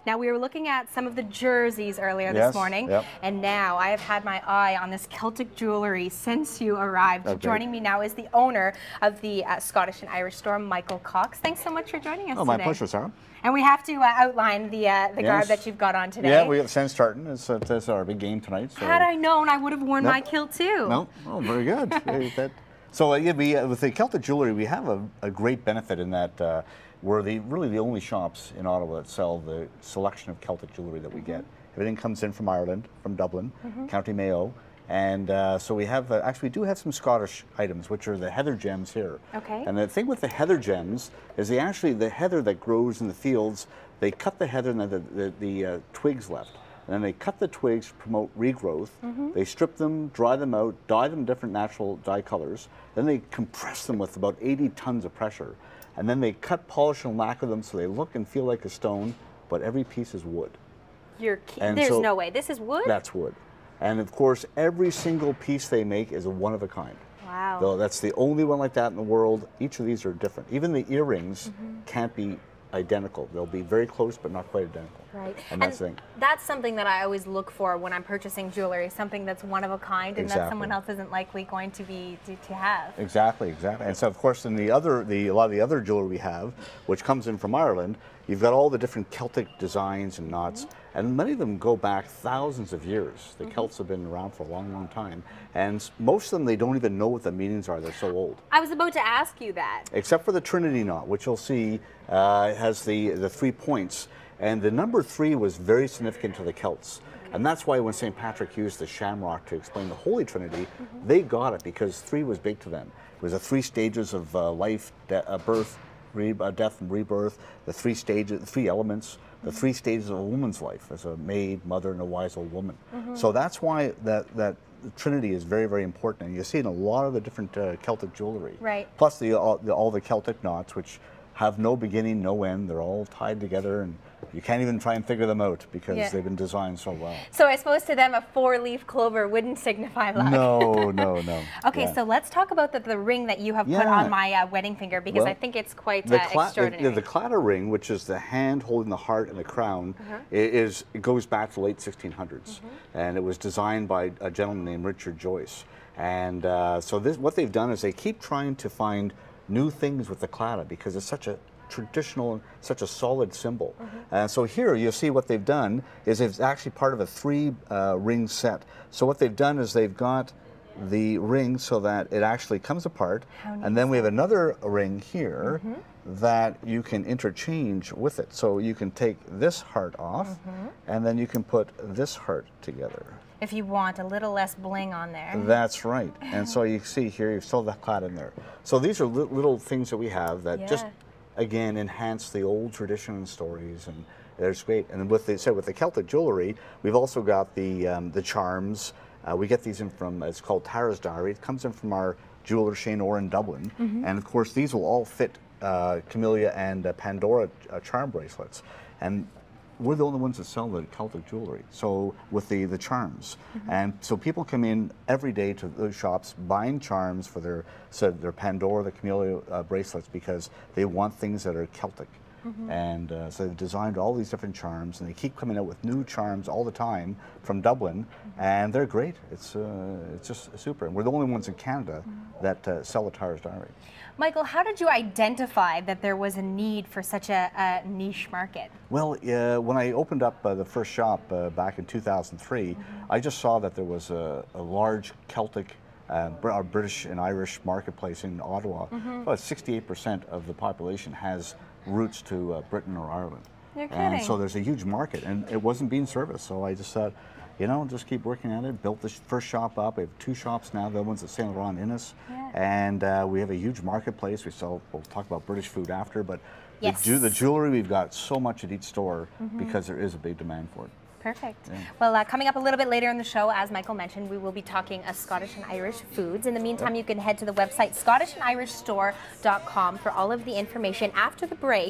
Now, we were looking at some of the jerseys earlier this morning, and now I have had my eye on this Celtic jewelry since you arrived. Okay. Joining me now is the owner of the Scottish and Irish store, Michael Cox. Thanks so much for joining us today. My pleasure, Sarah. And we have to outline the garb that you've got on today. Yeah, we have Sense tartan. It's our big game tonight. So. Had I known, I would have worn my kilt too. No, oh, very good. So with the Celtic jewelry, we have a great benefit in that we're really the only shops in Ottawa that sell the selection of Celtic jewelry that we get. Everything comes in from Ireland, from Dublin, County Mayo. And so we have, actually we do have some Scottish items, which are the heather gems here. Okay. And the thing with the heather gems is the heather that grows in the fields, they cut the heather and the twigs left. And then they cut the twigs to promote regrowth. They strip them, dry them out, dye them different natural dye colors. Then they compress them with about 80 tons of pressure. And then they cut, polish, and lacquer them so they look and feel like a stone, but every piece is wood. There's no way. This is wood? That's wood. And of course, every single piece they make is a one of a kind. Wow. So that's the only one like that in the world. Each of these are different. Even the earrings can't be identical. They'll be very close, but not quite identical. Right. And that's the thing. That's something that I always look for when I'm purchasing jewelry, something that's one of a kind and that someone else isn't likely going to have. Exactly. And so, of course, in a lot of the other jewelry we have, which comes in from Ireland, you've got all the different Celtic designs and knots, and many of them go back thousands of years. The Celts have been around for a long, long time, and most of them, they don't even know what the meanings are. They're so old. I was about to ask you that. Except for the Trinity knot, which you'll see has the 3 points. And the number 3 was very significant to the Celts. And that's why when St. Patrick used the shamrock to explain the Holy Trinity, they got it because 3 was big to them. It was the 3 stages of life, birth, death, and rebirth, the 3 stages, the 3 elements, the 3 stages of a woman's life as a maid, mother, and a wise old woman. So that's why that Trinity is very, very important. And you see it in a lot of the different Celtic jewelry. Right. Plus all the Celtic knots, which have no beginning, no end. They're all tied together, and you can't even try and figure them out because they've been designed so well. So I suppose to them a 4-leaf clover wouldn't signify luck. No. Okay, so let's talk about the ring that you have put on my wedding finger, because I think it's quite extraordinary. The clatter ring, which is the hand holding the heart and the crown, it goes back to the late 1600s, and it was designed by a gentleman named Richard Joyce. And so what they've done is they keep trying to find new things with the claddagh because it's such a traditional and such a solid symbol. So here you see what they've done is it's actually part of a 3 ring set. So what they've done is they've got the ring so that it actually comes apart, and then we have another ring here that you can interchange with it. So you can take this heart off and then you can put this heart together. If you want a little less bling on there. That's right. And so you see here, you've still that clad in there. So these are little things that we have that just, again, enhance the old tradition and stories, and it's great. And with the Celtic jewelry, we've also got the charms. We get these in from, it's called Tara's Diary. It comes in from our jeweler Shane Orr in Dublin. And of course, these will all fit Camellia and Pandora charm bracelets. And we're the only ones that sell the Celtic jewelry, so with the charms. And so people come in every day to those shops buying charms for their Pandora, the Camellia bracelets, because they want things that are Celtic. And so they've designed all these different charms, and they keep coming out with new charms all the time from Dublin, and they're great. It's just super. And we're the only ones in Canada that sell the Tara's Diary. Michael, how did you identify that there was a need for such a niche market? Well, when I opened up the first shop back in 2003, I just saw that there was a large Celtic British and Irish marketplace in Ottawa. About 68% of the population has roots to Britain or Ireland. You're kidding. And so there's a huge market, and it wasn't being serviced. So I just thought, you know, just keep working at it. Built this first shop up. We have 2 shops now. The one's at St. Laurent Innis, and we have a huge marketplace. We'll talk about British food after, but the jewelry, we've got so much at each store because there is a big demand for it. Perfect. Yeah. Well, coming up a little bit later in the show, as Michael mentioned, we will be talking Scottish and Irish foods. In the meantime, you can head to the website ScottishAndIrishStore.com for all of the information. After the break,